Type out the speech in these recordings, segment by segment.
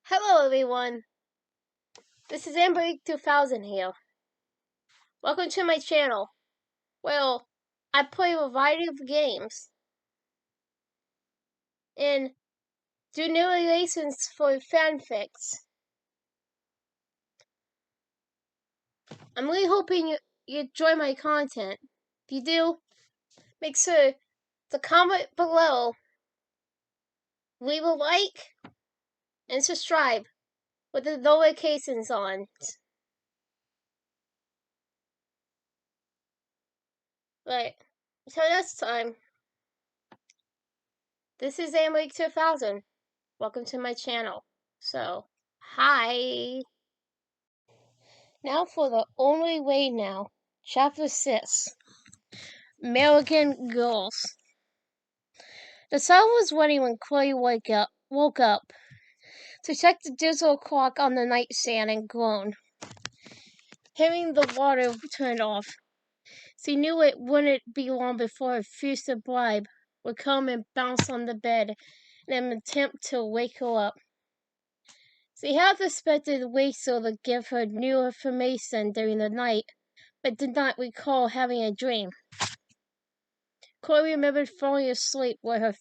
Hello everyone, this is AmberAnkNA here. Welcome to my channel. Well, I play a variety of games and do new relations for fanfics. I'm really hoping you enjoy my content. If you do, make sure to comment below, leave a like, and subscribe with the notifications on. Right, until next time, this is AmberAnkNA. Welcome to my channel. So, hi. Now for the only way now. Chapter 6. American Girls. The sun was running when Chloe woke up to check the digital clock on the nightstand and groan. Hearing the water turned off, she knew it wouldn't be long before her future bribe would come and bounce on the bed in an attempt to wake her up. She had expected Rachel to give her new information during the night, but did not recall having a dream. Chloe remembered falling asleep with her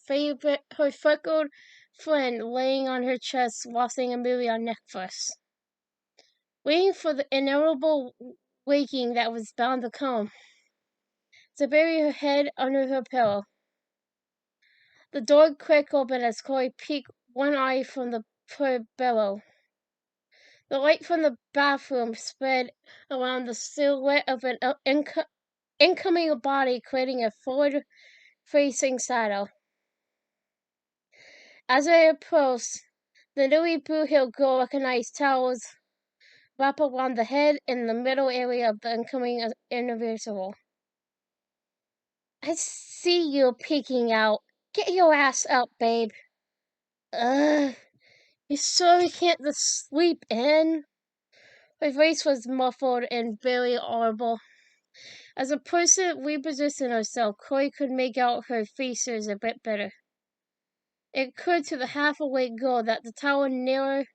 freckled friend laying on her chest watching a movie on Netflix, waiting for the inevitable waking that was bound to come. To bury her head under her pillow. The door cracked open as Chloe peeked one eye from the pillow. The light from the bathroom spread around the silhouette of an incoming body, creating a forward-facing shadow. As I approached, the newly Blue Hill girl recognized towels wrapped around the head in the middle area of the incoming individual. I see you peeking out. Get your ass up, babe. Ugh. You sure you can't just sleep in? Her voice was muffled and barely audible. As the person repositioned herself, Chloe could make out her features a bit better. It occurred to the half-awake girl that the towel near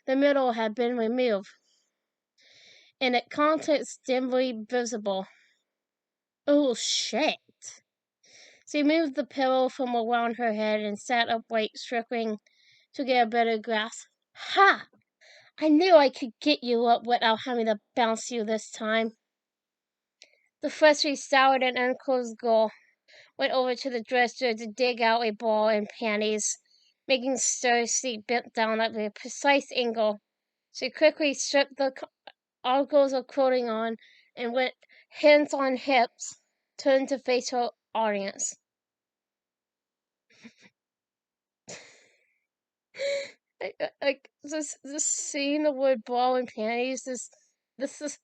the middle had been removed, and its contents dimly visible. Oh, shit. She moved the pillow from around her head and sat upright, struggling to get a better grasp. Ha! I knew I could get you up without having to bounce you this time. The freshly soured and unclothed girl went over to the dresser to dig out a ball and panties. Making sure she bent down at a precise angle, she quickly stripped the articles of clothing on and with hands on hips, turned to face her audience. Just seeing the word ball and panties, it's embarrassing.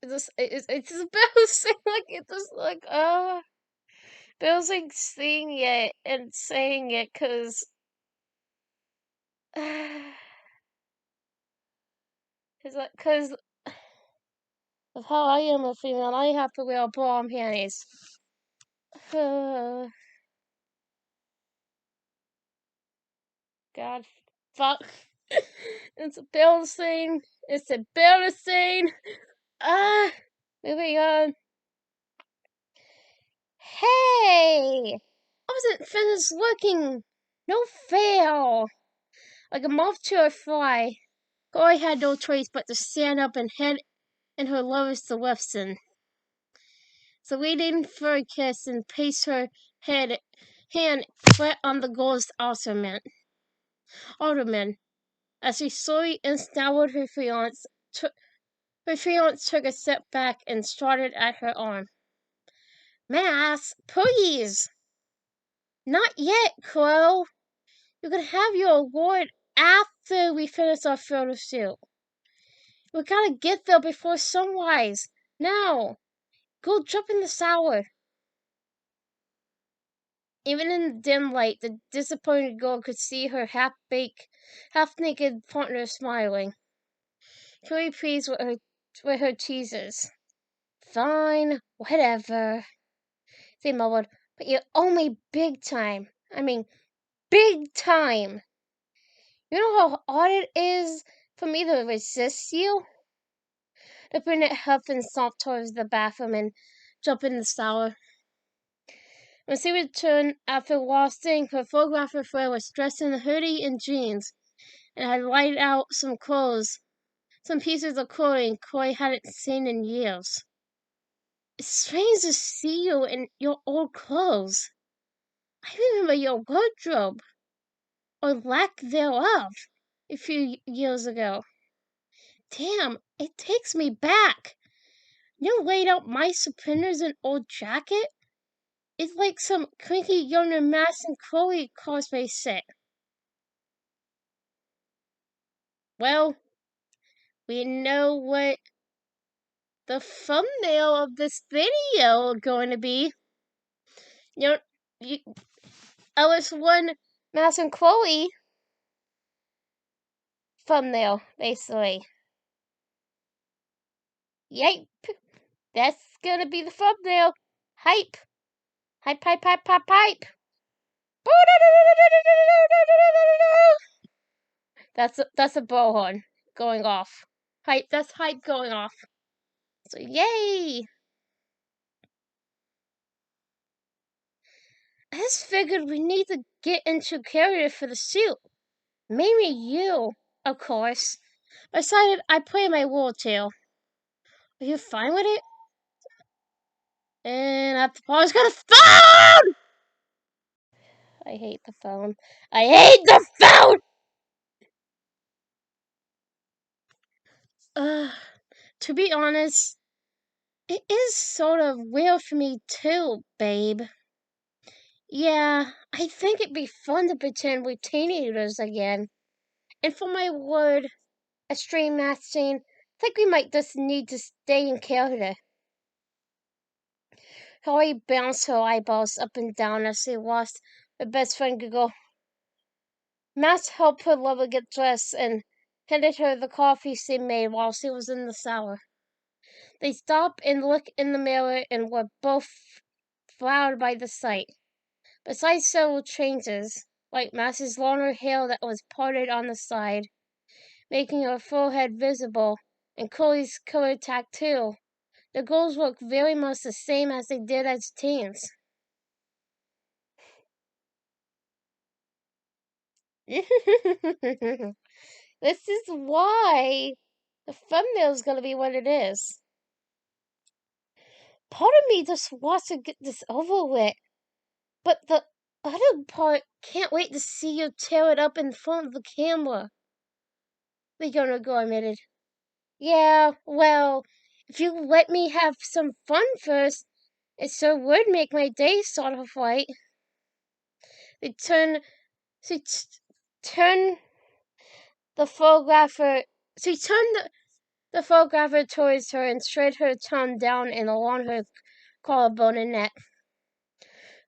Like it just embarrassing seeing it and saying it, cause cause of how I am a female, I have to wear bra and panties. God, fuck. It's embarrassing. It's embarrassing. Moving on. Hey! I wasn't finished looking. No fail. Like a moth to a fly, Chloe had no choice but to stand up and head in her lover's direction. So waiting for a kiss and place her hand flat on the girl's ottoman. As she slowly ensnarled her fiance took a step back and started at her arm. Mass, please! Not yet, Chloe. You can have your award after we finish our photo shoot. We gotta get there before sunrise. Now, go jump in the shower. Even in the dim light, the disappointed girl could see her half-naked partner smiling. Very pleased with her teases. Fine, whatever, they mumbled, but you owe me big time. I mean, big time. You know how odd it is for me to resist you, to bring it huff and soft towards the bathroom and jump in the shower. When she returned after washing, her photographer friend was dressed in a hoodie and jeans and had laid out some pieces of clothing Corey hadn't seen in years. It's strange to see you in your old clothes. I remember your wardrobe, or lack thereof, a few years ago. Damn, it takes me back. You laid out my suspenders and old jacket? It's like some cranky younger Max and Chloe cosplay set. Well, we know what the thumbnail of this video is going to be. You know, LS1 Max and Chloe thumbnail, basically. Yep, that's gonna be the thumbnail. Hype. Hype, hype, hype, hype, hype. That's a bullhorn going off. Hype, that's hype going off. So yay! I just figured we need to get into character for the suit. Maybe you, of course. I decided I'd play my role too. Are you fine with it? And after Paul's got a phone! I hate the phone. I hate the phone! To be honest, it is sort of weird for me too, babe. Yeah, I think it'd be fun to pretend we're teenagers again. And for my word, a stream match scene, I think we might just need to stay in character. Holly bounced her eyeballs up and down as she watched her best friend giggle. Max helped her lover get dressed and handed her the coffee she made while she was in the shower. They stopped and looked in the mirror and were both flattered by the sight. Besides several changes, like Max's longer hair that was parted on the side, making her forehead visible, and Chloe's color tattoo, the girls look very much the same as they did as teens. This is why the thumbnail is going to be what it is. Part of me just wants to get this over with, but the other part can't wait to see you tear it up in front of the camera. The younger girl admitted. Yeah, well, if you let me have some fun first, it sure would make my day sort of right. They turned the photographer, she turned the photographer towards her and straightened her tongue down and along her collarbone and neck.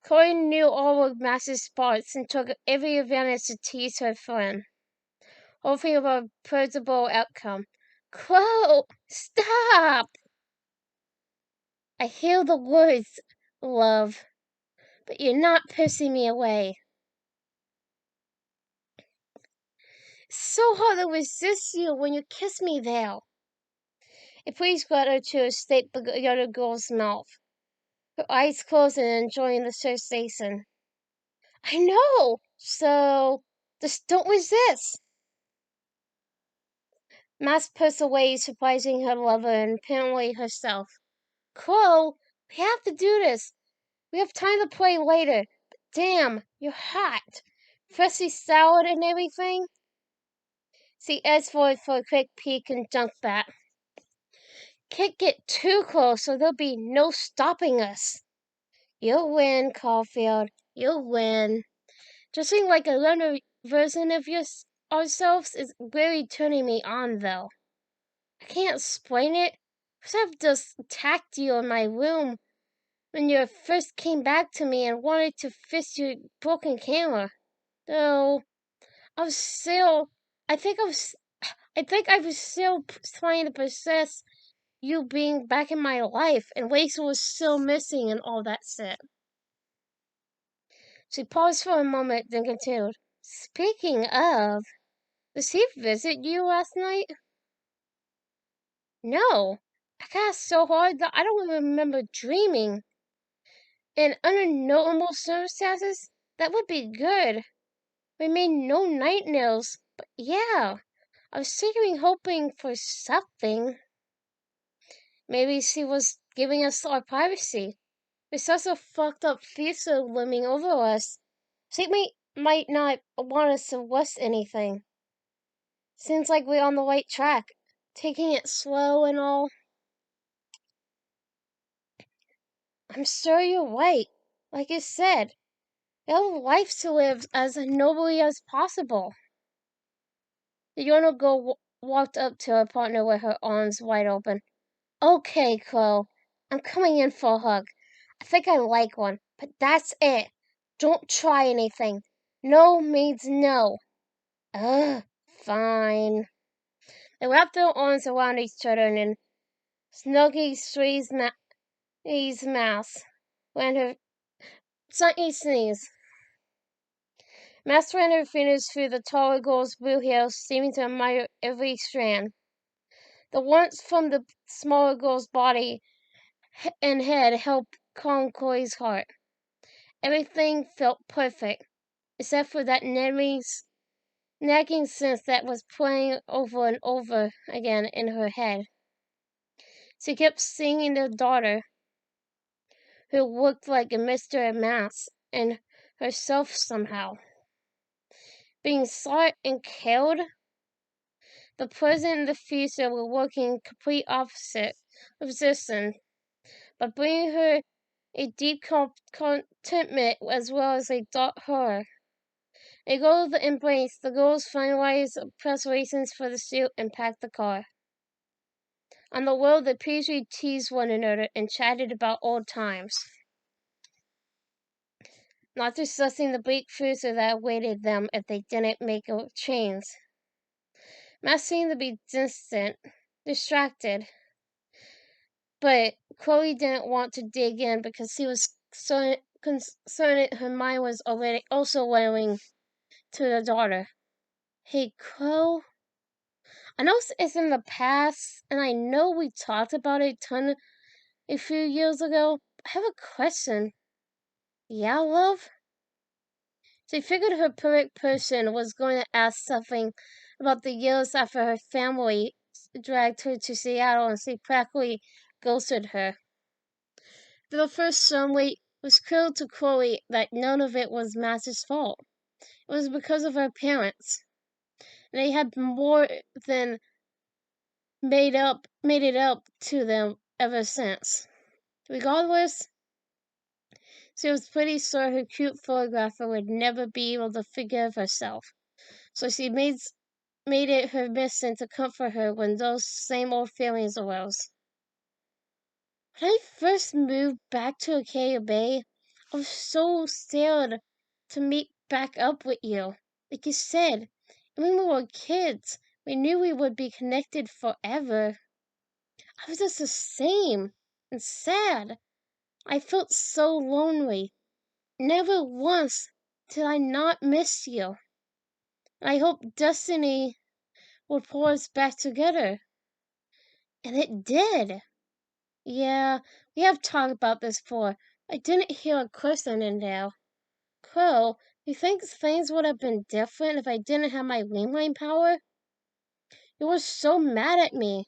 Chloe knew all of Max's spots and took every advantage to tease her friend, hoping for a predictable outcome. Chloe, stop! I hear the words, love, but you're not pushing me away. It's so hard to resist you when you kiss me there. It pleased Greta to escape the other girl's mouth, her eyes closed and enjoying the sensation. I know, so just don't resist. Max pushed away, surprising her lover and apparently herself. Chloe, we have to do this. We have time to play later. But damn, you're hot. Freshly salad and everything. She asked for a quick peek and jumped back. Can't get too close or there'll be no stopping us. You'll win, Caulfield. You'll win. Dressing like a younger version of ourselves is really turning me on, though. I can't explain it. Because I've just attacked you in my room when you first came back to me and wanted to fix your broken camera. Though, I was still... I think I was still trying to possess you being back in my life, and Rachel was still missing and all that shit. She paused for a moment, then continued. Speaking of, Does he visit you last night? No. I got so hard that I don't even remember dreaming. And under normal circumstances, that would be good. We made no night nails, but yeah, I was secretly hoping for something. Maybe she was giving us our privacy. There's such a fucked up future looming over us. She might not want us to risk anything. Seems like we're on the right track, taking it slow and all. I'm sure you're right. Like you said, we have a life to live as nobly as possible. The Yona girl walked up to her partner with her arms wide open. Okay, Chloe, I'm coming in for a hug. I think I like one, but that's it. Don't try anything. No means no. Ugh, fine. They wrapped their arms around each other and then Snuggy Stree's mouth when her Sunny sneeze. Master ran her fingers through the taller girl's blue hair, seeming to admire every strand. The warmth from the smaller girl's body and head helped calm Chloe's heart. Everything felt perfect, except for that nagging sense that was playing over and over again in her head. She kept seeing their daughter, who looked like a mystery mask, and herself somehow. Being sought and killed, the present and the future were working complete opposite of existence, but bringing her a deep contentment as well as a dark horror. They go to the embrace, the girls finalized preparations for the shoot and packed the car. On the road, they peacefully teased one another and chatted about old times, not discussing the bleak future that awaited them if they didn't make a change. Matt seemed to be distant, distracted, but Chloe didn't want to dig in because she was so concerned her mind was already also wailing to the daughter. Hey, Chloe, I know it's in the past, and I know we talked about it a few years ago. I have a question. Yeah, love? She figured her perfect person was going to ask something about the years after her family dragged her to Seattle and she practically ghosted her. For the first some week, it was clear to Chloe that none of it was Matt's fault. It was because of her parents. And they had more than made it up to them ever since. Regardless, she was pretty sure her cute photographer would never be able to forgive herself. So she made it her mission to comfort her when those same old feelings arose. When I first moved back to Acadia Bay, I was so scared to meet back up with you. Like you said, when we were kids, we knew we would be connected forever. I was just the same and sad. I felt so lonely. Never once did I not miss you. And I hope destiny would pull us back together. And it did. Yeah, we have talked about this before. I didn't hear a question in there. Crow, you think things would have been different if I didn't have my wingline power? You were so mad at me.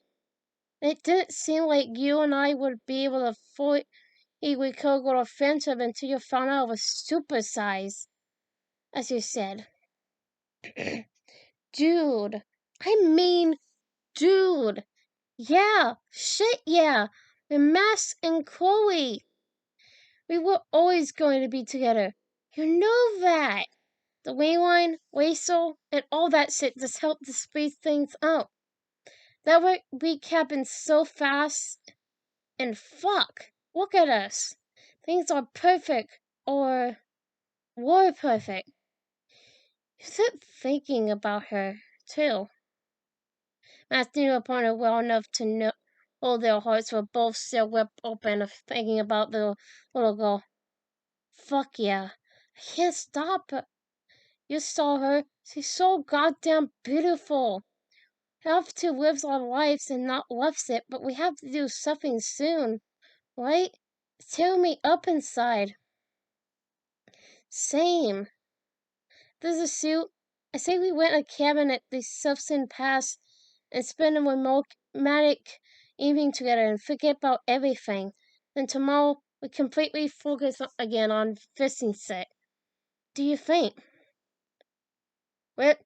It didn't seem like you and I would be able to fully recover our friendship until you found out I was supersized, as you said. Dude. I mean, dude. Yeah, shit, yeah. We're Max and Chloe. We were always going to be together. You know that. The wayline, Waysel, and all that shit just helped to speed things up. That week happened so fast, and fuck, look at us. Things are perfect, or were perfect. You kept thinking about her, too. Matt knew upon her well enough to know their hearts were both still ripped open of thinking about the little girl. Fuck yeah. I can't stop. You saw her. She's so goddamn beautiful. We have to live our lives and not love it, but we have to do something soon, right? It's tearing me up inside. Same. There's a suit. I say we rent a cabin at the Subson Pass and spend a romantic evening together and forget about everything. Then tomorrow we completely focus again on fishing set. Do you think? Well,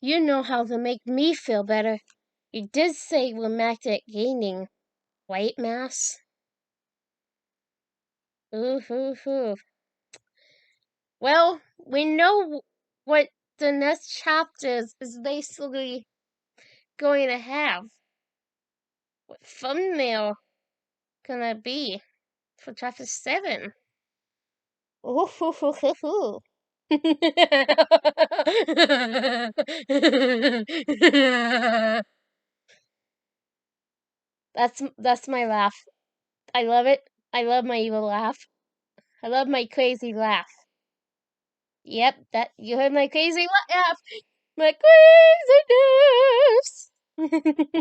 you know how to make me feel better. You did say romantic gaming, right, Mass? Ooh, ooh, ooh. Well, we know what the next chapter is basically going to have. What thumbnail gonna be for chapter 7? Ooh, ooh, ooh, ooh, ooh. That's my laugh. I love it. I love my evil laugh. I love my crazy laugh. Yep, that you heard my crazy laugh. My craziness.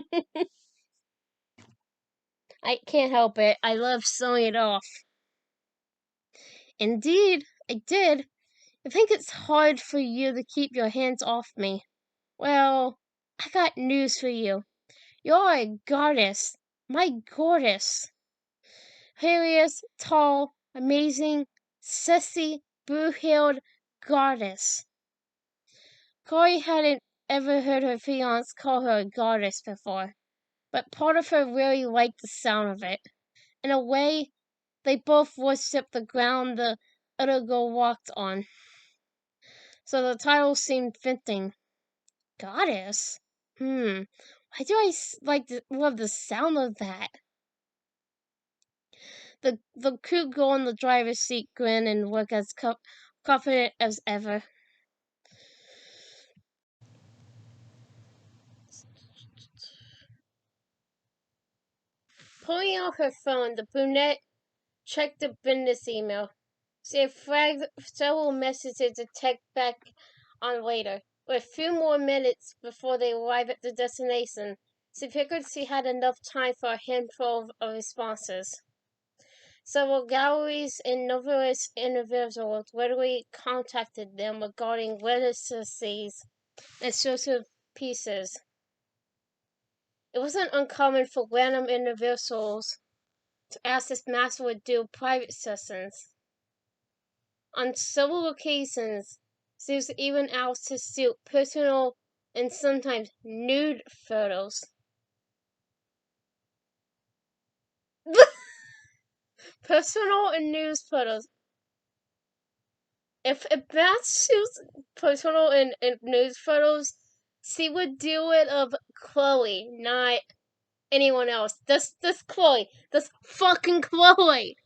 I can't help it. I love sewing it off. Indeed, I did. I think it's hard for you to keep your hands off me. Well, I got news for you. You're a goddess. My goddess. Hilarious, tall, amazing, sassy, blue-haired goddess. Corey hadn't ever heard her fiance call her a goddess before, but part of her really liked the sound of it. In a way, they both worshipped the ground the other girl walked on. So the title seemed fitting. Goddess? Why do I love the sound of that? The cute girl in the driver's seat grinned and looked as confident as ever. Pulling out her phone, the brunette checked the business email. She had flagged several messages to check back on later. With a few more minutes before they arrived at the destination, she figured she had enough time for a handful of responses. Several galleries and novelist individuals readily contacted them regarding residencies and social pieces. It wasn't uncommon for random individuals to ask if Master would do private sessions. On several occasions, she was even asked to shoot personal and sometimes nude photos. Personal and nude photos. If Matt shoots personal and nude photos, she would do it of Chloe, not anyone else. This Chloe. This fucking Chloe.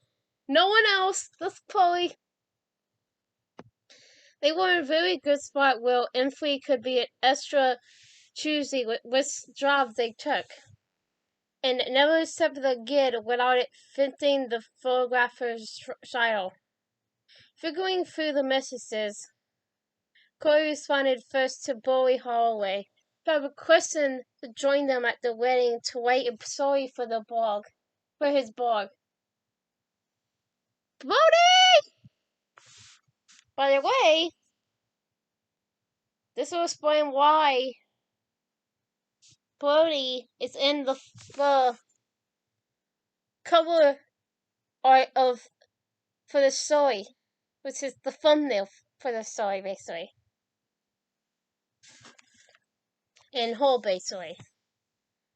No one else. This Chloe. They were in a very good spot where Infree could be extra choosy with which jobs they took, and never accepted a gig without it fitting the photographer's style. Figuring through the messages, Corey responded first to Bowie Holloway, who had requested to join them at the wedding to write a story for his blog. Bodie! By the way, this will explain why Bodie is in the cover art for the story, which is the thumbnail for the story, basically. In whole, basically.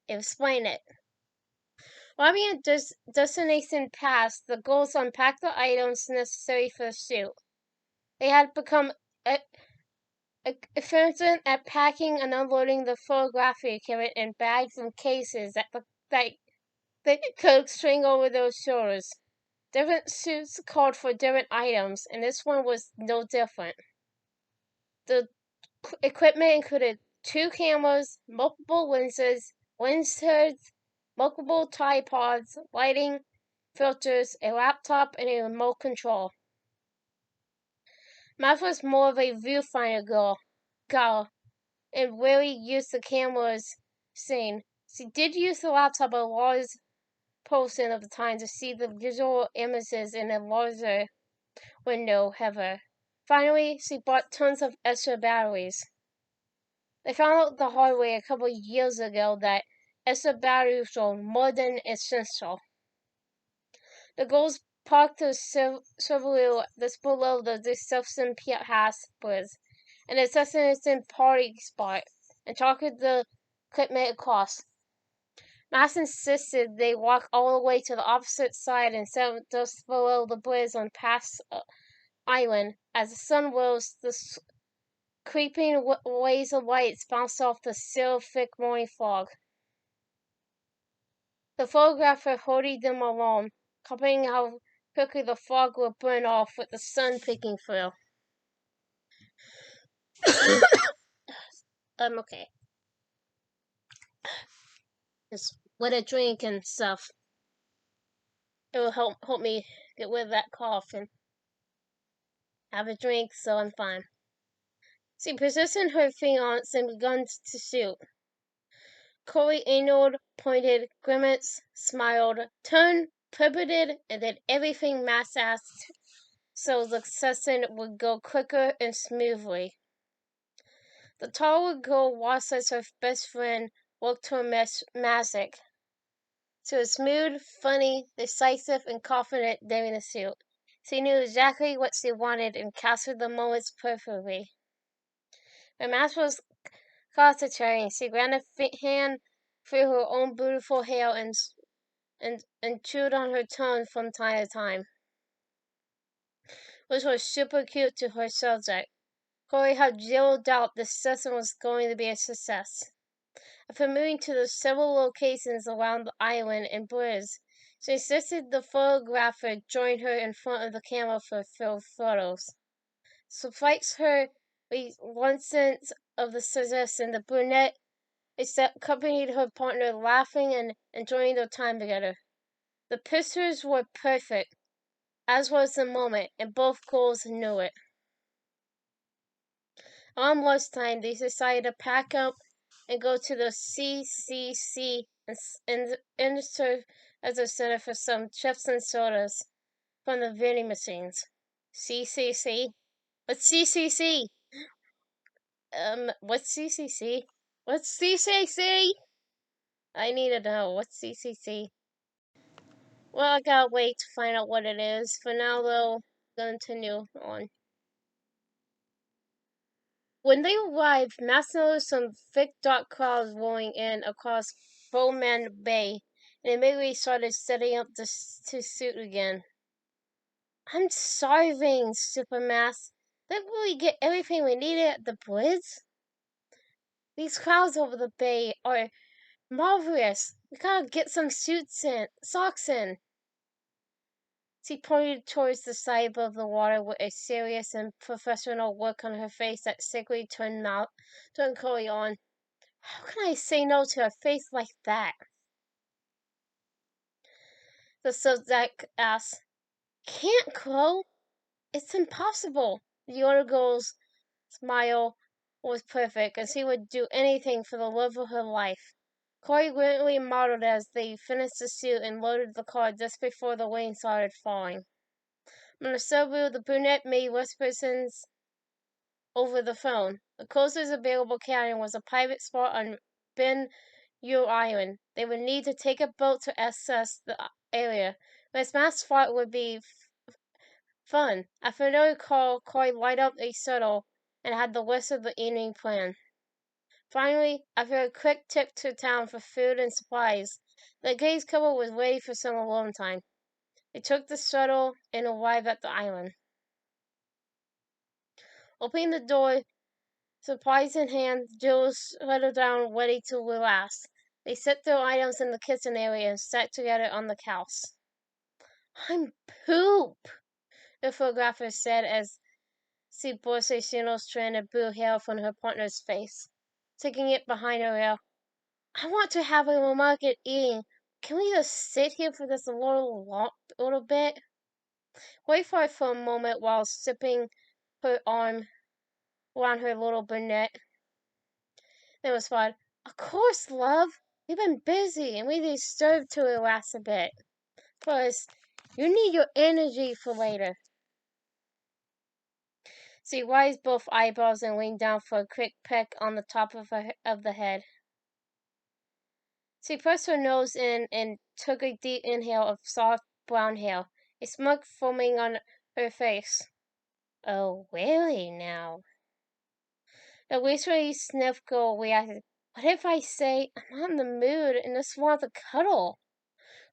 Explain it. While being at Destination Pass, the girls unpacked the items necessary for the shoot. They had become efficient at packing and unloading the photography equipment in bags and cases that they could string over those shoulders. Different suits called for different items, and this one was no different. The equipment included 2 cameras, multiple lenses, lens hoods, multiple tripods, lighting, filters, a laptop, and a remote control. Math was more of a viewfinder girl. go and really use the camera's scene. She did use the laptop a large portion of the time to see the visual images in a larger window, however. Finally, she bought tons of extra batteries. They found out the hard way a couple of years ago that extra batteries were more than essential. The girls parked the Subaru just below the reception house was, and the destination party spot, and chartered the equipment across. Mass insisted they walk all the way to the opposite side and set just below the bridge on Pass Island. As the sun rose, the creeping waves of lights bounced off the still thick morning fog. The photographer hurried them along, copying how quickly the fog would burn off with the sun peeking through. I'm okay. Just with a drink and stuff. It will help me get rid of that cough and have a drink, so I'm fine. She positioned her fiance and begun to shoot. Corey angled, pointed, grimaced, smiled, turned, pivoted, and did everything Max asked so the session would go quicker and smoothly. The taller girl watched as her best friend worked her magic. She was smooth, funny, decisive, and confident during the shoot. She knew exactly what she wanted and captured the moments perfectly. When Max was concentrating, she ran a hand through her own beautiful hair and chewed on her tongue from time to time, which was super cute to her subject. Corey had zero doubt this session was going to be a success. After moving to the several locations around the island and bridge, she insisted the photographer join her in front of the camera for photos. Suffice her reluctance of the suggestion, the brunette accompanied her partner, laughing and enjoying their time together. The pictures were perfect, as was the moment, and both girls knew it. On lunchtime, they decided to pack up and go to the CCC and serve as a center for some chips and sodas from the vending machines. CCC? What's CCC? What's CCC? What's CCC? I need to know. What's CCC? Well, I gotta wait to find out what it is. For now, though, continue on. When they arrived, Max noticed some thick dark clouds rolling in across Bowman Bay, and immediately started setting up to shoot again. I'm starving, Super Max. Didn't we get everything we needed at the bridge? These clouds over the bay are marvelous. We gotta get some socks in. She pointed towards the side above the water with a serious and professional look on her face that sickly turned Chloe on. How can I say no to a face like that? The subject asked. Can't, Chloe. It's impossible. The older girl's smile was perfect, and she would do anything for the love of her life. Chloe gently modeled as they finished the shoot and loaded the car just before the rain started falling. On the Subaru, the brunette made reservations over the phone. The closest available cabin was a private spot on Ben Ur Island. They would need to take a boat to access the area. Miss Mass thought it would be fun. After another call, Corey lighted up a shuttle and had the rest of the evening planned. Finally, after a quick trip to town for food and supplies, the engaged couple was ready for some alone time. They took the shuttle and arrived at the island. Opening the door, supplies in hand, Jill settled down, ready to relax. They set their items in the kitchen area and sat together on the couch. I'm poop, the photographer said as she brushed a single strand of blue hair from her partner's face, taking it behind her ear. I want to have a romantic eating. Can we just sit here for this a little bit? Wait for it for a moment while sipping her arm around her little brunette. It was fun. Of course, love. We've been busy and we deserve to relax a bit. Plus, you need your energy for later. She raised both eyebrows and leaned down for a quick peck on the top of the head. She pressed her nose in and took a deep inhale of soft brown hair, a smirk forming on her face. Oh, really now? The whispery sniff girl reacted. What if I say I'm not in the mood and just want to cuddle?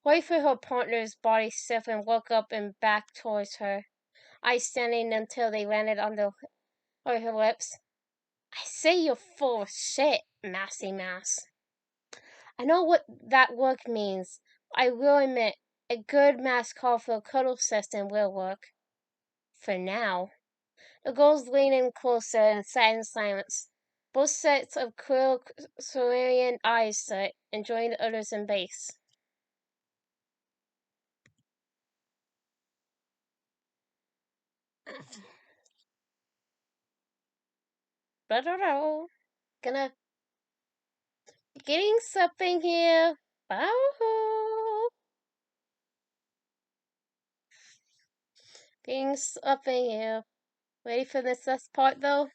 Wait for her partner's body stiff and woke up and back towards her, eyes standing until they landed on her lips. I say you're full of shit, Massy Mass. I know what that look means. I will admit, a good mass call for a cuddle session will work. For now. The girls leaned in closer and sat in silence. Both sets of clear cerulean eyes set, enjoying the other's embrace. Gonna getting something here. Bow. Getting something here. Ready for this next part though?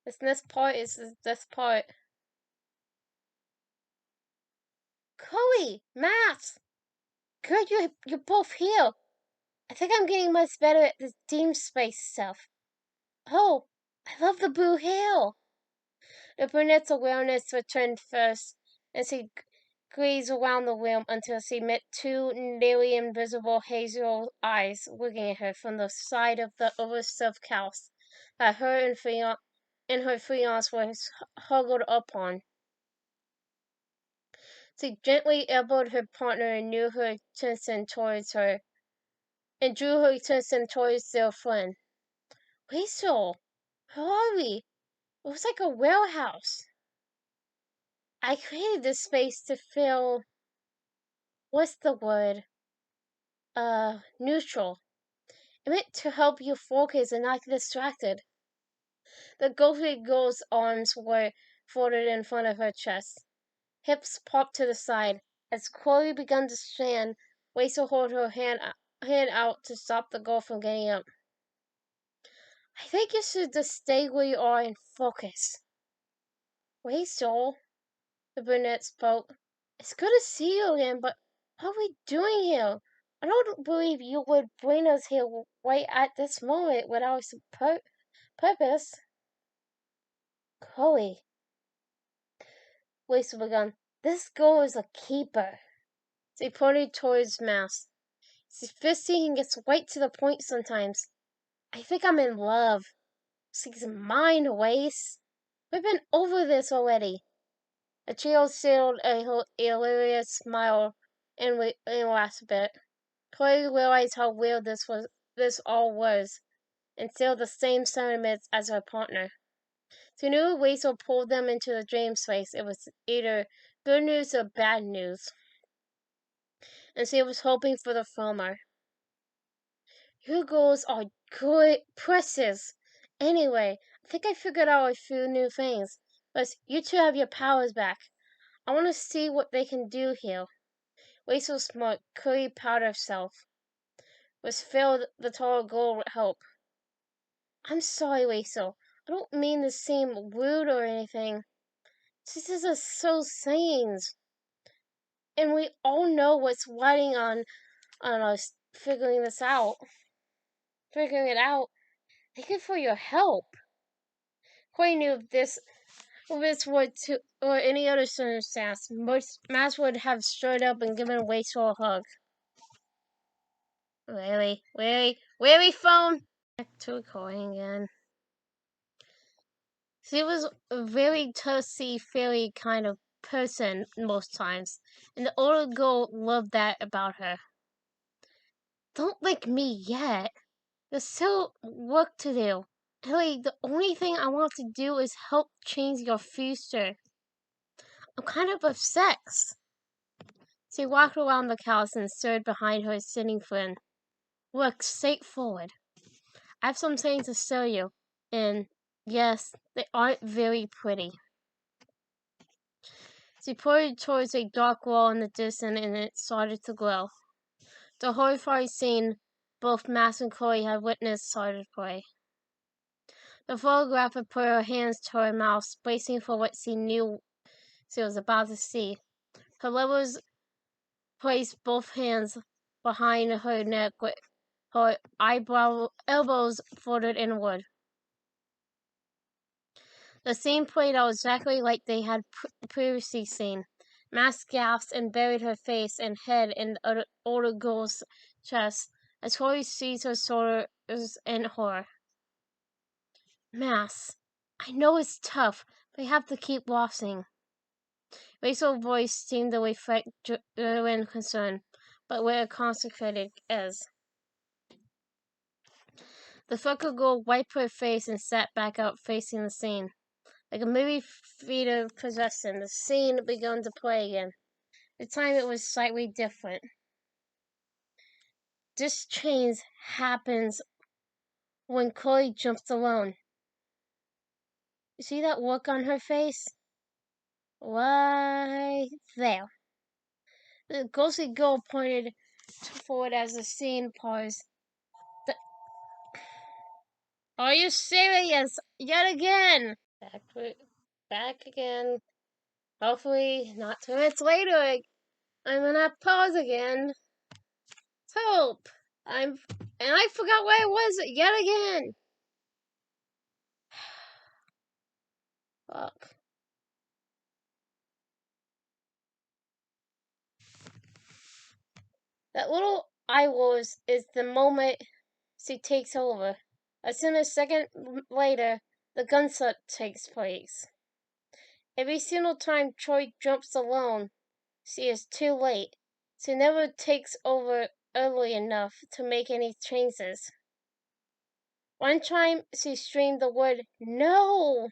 This next part is this part. Chloe, Matt, good you're both here. I think I'm getting much better at this dream space stuff. Oh, I love the blue hair. The brunette's awareness returned first, and she gazed around the room until she met two nearly invisible hazel eyes looking at her from the side of the overstuffed couch that her and her fiancé was huddled up on. She gently elbowed her partner and drew her attention towards their friend. Rachel, who are we? It was like a warehouse. I created this space to feel, what's the word? Neutral. I meant to help you focus and not get distracted. The ghostly girl's arms were folded in front of her chest. Hips popped to the side. As Chloe began to stand, Rachel held her hand out to stop the girl from getting up. I think you should just stay where you are and focus. Rachel, the brunette spoke. It's good to see you again, but what are we doing here? I don't believe you would bring us here right at this moment without purpose. Chloe, Rachel began. This girl is a keeper. She pointed towards Mouse. She's fishy and gets right to the point sometimes. I think I'm in love. She's mine, Wace. We've been over this already. The trio settled a hilarious smile and laughed a bit. Chloe realized how weird this all was, and still the same sentiments as her partner. She knew Rachel pulled them into the dream space. It was either good news or bad news, and she was hoping for the former. You girls are good, precious. Anyway, I think I figured out a few new things. But you two have your powers back. I want to see what they can do here. Rachel smirked, Chloe proud of herself. Was filled the tall girl with hope. I'm sorry, Rachel. I don't mean to seem rude or anything. This is a so sayings. And we all know what's waiting on us figuring it out. Thank you for your help. Corey knew if this or any other circumstance, Max would have stood up and given Rachel a hug. Really, phone? Back to recording again. She was a very touchy-feely kind of person most times, and the older girl loved that about her. Don't lick me yet. There's still work to do. Ellie, the only thing I want to do is help change your future. I'm kind of obsessed. She walked around the couch and stood behind her sitting friend. Look straight forward. I have something to show you. And yes, they aren't very pretty. She pointed towards a dark wall in the distance and it started to glow. The horrified scene both Max and Chloe had witnessed started to play. The photographer put her hands to her mouth, bracing for what she knew she was about to see. Her lovers placed both hands behind her neck with her elbows folded inward. The scene played out exactly like they had previously seen. Max gasped and buried her face and head in the older girl's chest as Chloe seized her shoulders in horror. Max, I know it's tough, but you have to keep watching. Rachel's voice seemed to reflect genuine concern, but with a concentrated as. The fucker girl wiped her face and sat back up facing the scene. Like a movie theater possession, the scene began to play again. This time it was slightly different. This change happens when Chloe jumps alone. You see that look on her face? Right there. The ghostly girl pointed forward as the scene paused. Are you serious? Yet again! Back again. Hopefully, not 2 minutes later, I'm gonna pause again. Help! And I forgot where I was yet again. Fuck. That little I was is the moment she takes over. As soon as a second later, the gunshot takes place. Every single time Troy jumps alone, she is too late. She never takes over early enough to make any changes. One time she screamed the word "No!"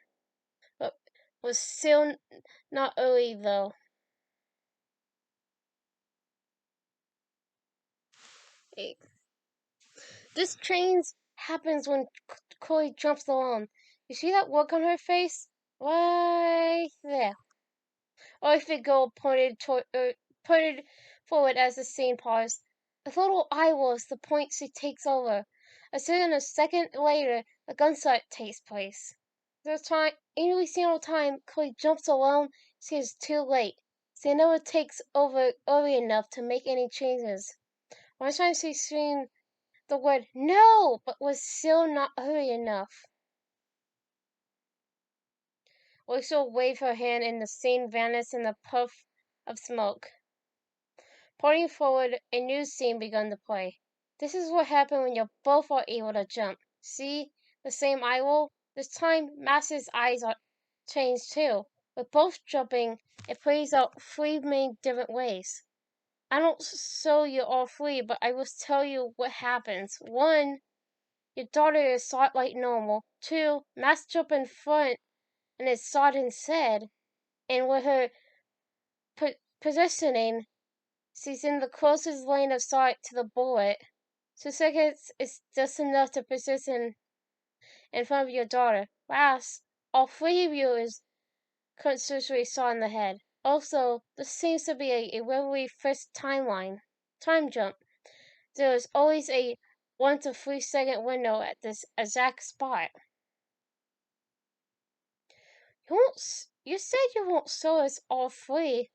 but was still not early though. This change happens when Chloe jumps alone. You see that look on her face? Right there. Or if the girl pointed forward as the scene paused. A little eye was the point she takes over. As soon as a second later, the gunshot takes place. This time, every single time Chloe jumps alone, she is too late. She never takes over early enough to make any changes. One time she screamed the word "No!" but was still not early enough. Rachel waved her hand and the scene vanished in a puff of smoke. Pointing forward, a new scene began to play. This is what happened when you both are able to jump. See? The same eye roll? This time, Max's eyes are changed too. With both jumping, it plays out 3 main different ways. I don't show you all 3, but I will tell you what happens. 1. Your daughter is shot like normal. 2. Max jump in front and is shot instead. And with her positioning, she's in the closest lane of sight to the bullet. 2 seconds is just enough to position in front of your daughter. Last, all 3 of you is constantly shot in the head. Also, this seems to be a really fixed time jump. There is always a 1 to 3 second window at this exact spot. You said you won't show us all 3,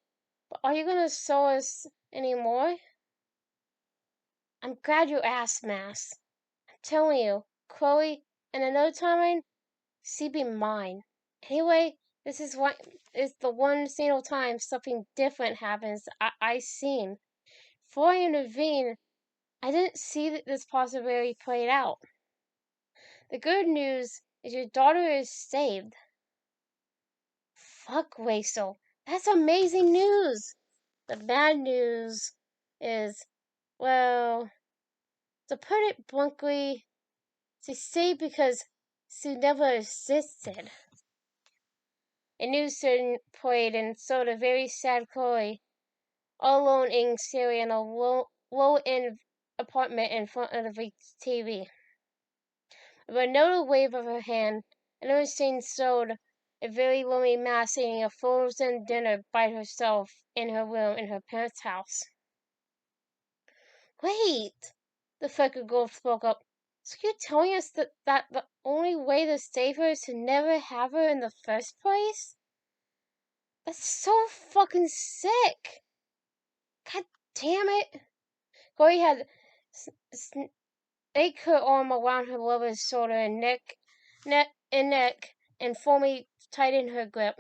but are you gonna show us any more? I'm glad you asked, Max. I'm telling you, Chloe, in another timeline, she'd be mine. Anyway, this is the one single time something different happens I seen. Before I intervene, I didn't see that this possibility played out. The good news is your daughter is saved. Fuck, Rachel. That's amazing news. The bad news is, well, to put it bluntly, she stayed because she never existed. A news student played and showed a very sad Chloe, all alone in Syria in a low-end apartment in front of the TV. With another wave of her hand, another scene showed a very lonely Mask eating a frozen dinner by herself in her room in her parents' house. Wait! The freckled girl spoke up. So you're telling us that the only way to save her is to never have her in the first place? That's so fucking sick! God damn it! Chloe had snaked her arm around her lover's shoulder and neck, and firmly tightened her grip.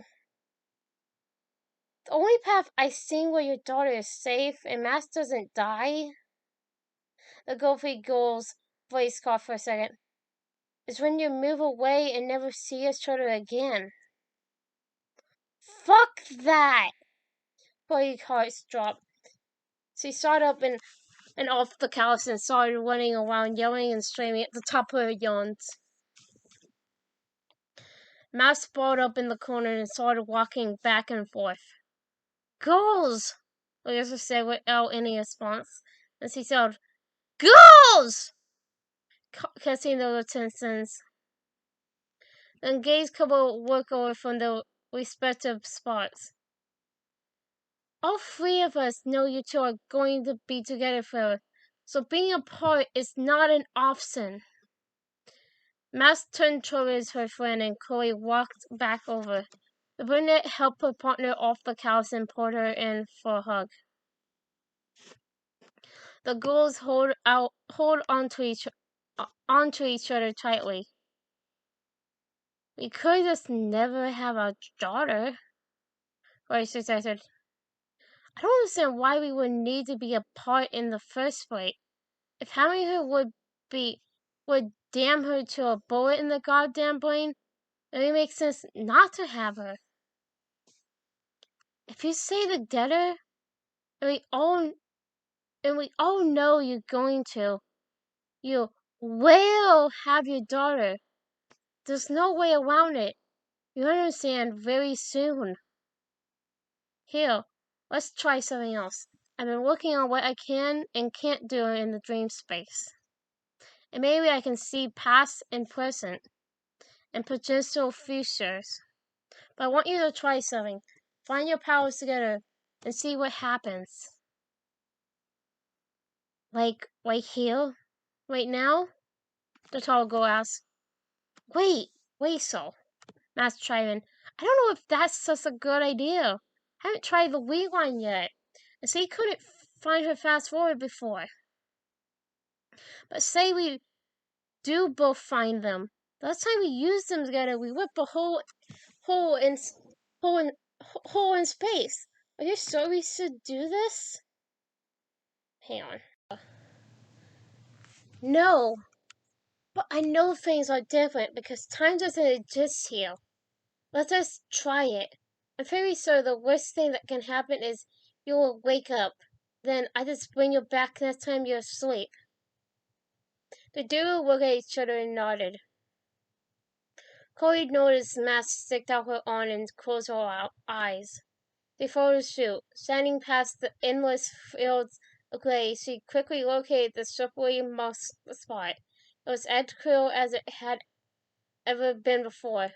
The only path I've seen where your daughter is safe and Mask doesn't die, the goofy girl's voice caught for a second, is when you move away and never see each other again. Fuck that! Chloe's heart dropped. She shot up and off the couch and started running around, yelling and screaming at the top of her lungs. Mask sprawled up in the corner and started walking back and forth. Girls! Lisa said without any response. And she said, Girls! Kissing the lieutenants. The engaged couple work over from their respective spots. All three of us know you two are going to be together forever, so being apart is not an option. Mask turned towards her friend and Chloe walked back over. The brunette helped her partner off the couch and pulled her in for a hug. The girls hold onto each other tightly. We could just never have a daughter, Chloe suggested. I don't understand why we would need to be apart in the first place. If having her would damn her to a bullet in the goddamn brain, it would make sense not to have her. If you stay together, and we all know you're going to, you will have your daughter. There's no way around it. You understand very soon. Here, let's try something else. I've been working on what I can and can't do in the dream space. And maybe I can see past and present and potential futures. But I want you to try something. Find your powers together and see what happens. Like, right here? Right now? The tall girl asked. Wait, so. Mask chimed in. I don't know if that's such a good idea. I haven't tried the rewind yet. And so he couldn't find her fast forward before. But say we do both find them. The last time we used them together, we ripped a hole in space. Are you sure we should do this? Hang on. No. But I know things are different because time doesn't exist here. Let us try it. I'm very sure the worst thing that can happen is you will wake up. Then I just bring you back next time you're asleep. The duo looked at each other and nodded. Chloe noticed Mask stick out her arm and closed her eyes. They followed suit. Standing past the endless fields of clay, she quickly located the slippery moss spot. It was as clear as it had ever been before.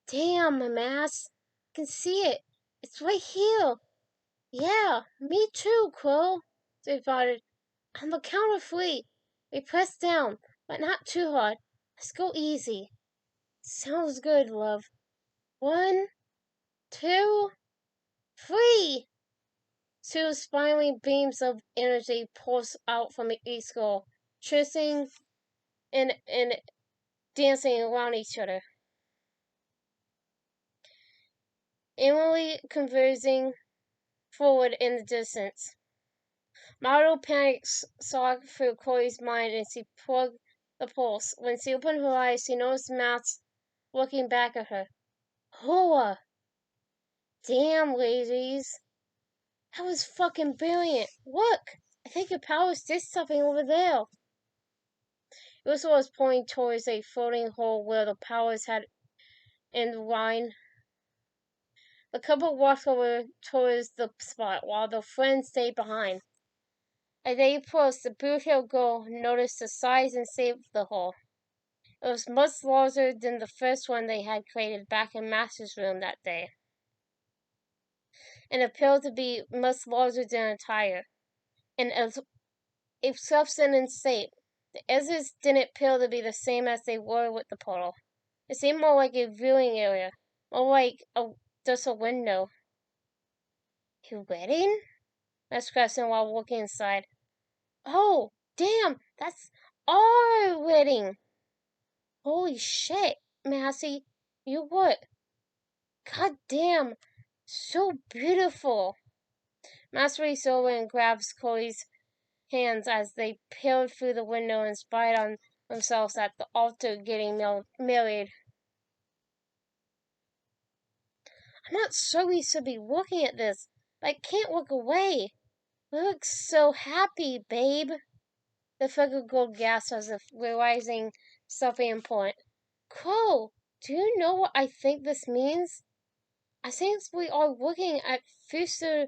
Damn, Mask! I can see it. It's right here. Yeah, me too, Quill. They voted. On the count of 3, we press down, but not too hard. Let's go easy. Sounds good, love. 1, 2, 3. 2 spiraling beams of energy pulsed out from each girl, twisting and dancing around each other. Emily conversing forward in the distance. Mild panic saw through Chloe's mind and she plugged the pulse. When she opened her eyes, she noticed Max looking back at her. Hoa! Damn, ladies. That was fucking brilliant. Look! I think your powers did something over there. Ursula was pointing towards a floating hole where the powers had entwined. The couple walked over towards the spot while their friends stayed behind. As they approached, the blue-haired girl noticed the size and shape of the hole. It was much larger than the first one they had created back in Master's room that day, and appeared to be much larger than a tire, and as a substance shape. The edges didn't appear to be the same as they were with the portal. It seemed more like a viewing area, more like just a window. Your wedding? Asked Kristen while walking inside. Oh, damn, that's our wedding. Holy shit, Massey, you what? God damn, so beautiful. Master reached over and grabbed Chloe's hands as they peered through the window and spied on themselves at the altar getting married. I'm not sure we should be looking at this, but I can't look away. We look so happy, babe. The freckled girl gasped as if realizing something important. Crow, do you know what I think this means? I think we are looking at future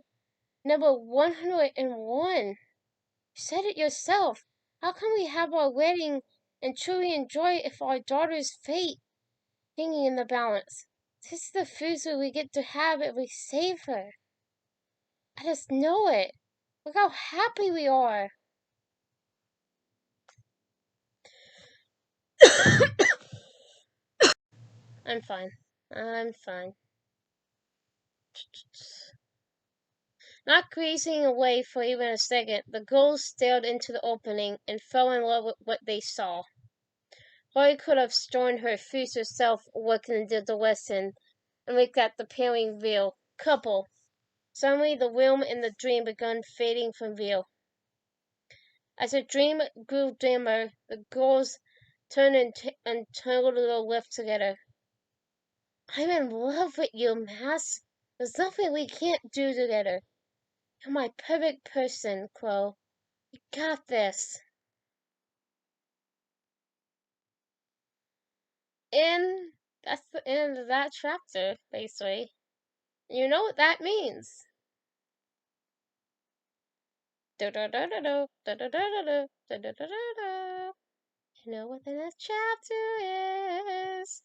number 101. You said it yourself. How can we have our wedding and truly enjoy it if our daughter's fate hanging in the balance? This is the future we get to have if we save her. I just know it. Look how happy we are. I'm fine. I'm fine. Not gazing away for even a second, the girls stared into the opening and fell in love with what they saw. Chloe could have joined her future self working into the lesson and looked at the pairing veil couple. Suddenly the room and the dream began fading from view. As the dream grew dimmer, the girls turned and tangled their lips together. I'm in love with you, Mass. There's nothing we can't do together. You're my perfect person, Chloe. You got this. And that's the end of that chapter, basically. You know what that means. You know what the next chapter is.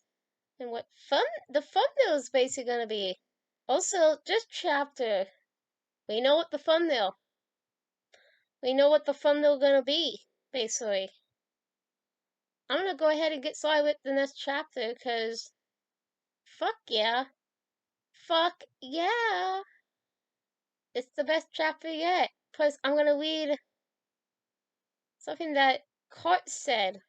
And what fun the thumbnail is basically gonna be. Also, just chapter. We know what the thumbnail. We know what the thumbnail gonna be, basically. I'm gonna go ahead and get started with the next chapter, cause fuck yeah. Fuck yeah. It's the best chapter yet. Plus, I'm gonna read something that Cart said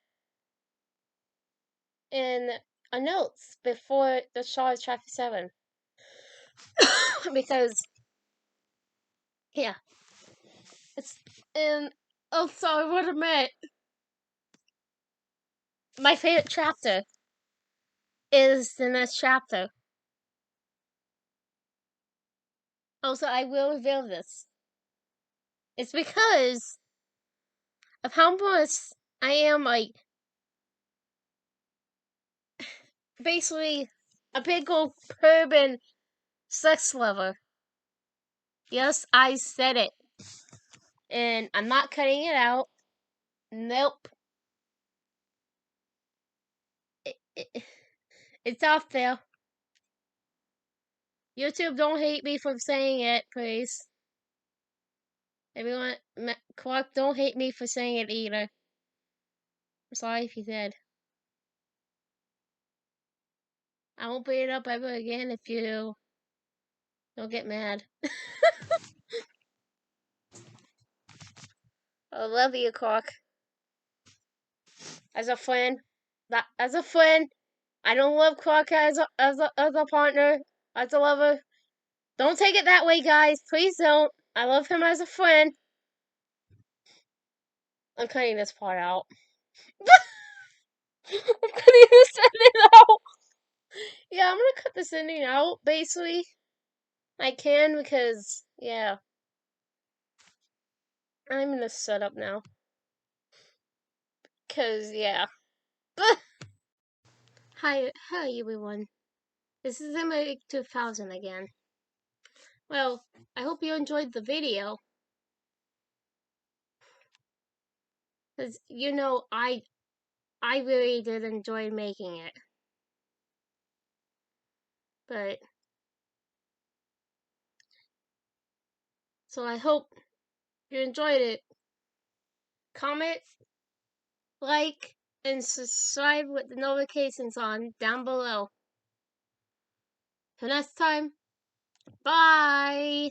in a notes before the start of chapter 7. Because, yeah. It's in. Oh, sorry, what I meant. My favorite chapter is the next chapter. Also, I will reveal this. It's because of how much I am, like, basically a big old urban sex lover. Yes, I said it. And I'm not cutting it out. Nope. It's out there. YouTube, don't hate me for saying it, please. Everyone, Clark, don't hate me for saying it either. I'm sorry if you did. I won't bring it up ever again if you don't get mad. I love you, Clark. As a friend, I don't love Clark as a partner, as a lover. Don't take it that way, guys. Please don't. I love him as a friend. I'm cutting this part out. I'm cutting this ending out. Yeah, I'm gonna cut this ending out, basically. I can because, yeah. I'm gonna shut up now. Because, yeah. Hi everyone. This is Emma 2000 again. Well, I hope you enjoyed the video. Because, you know, I I really did enjoy making it. But so I hope you enjoyed it. Comment, like, and subscribe with the notifications on down below. Till next time, bye!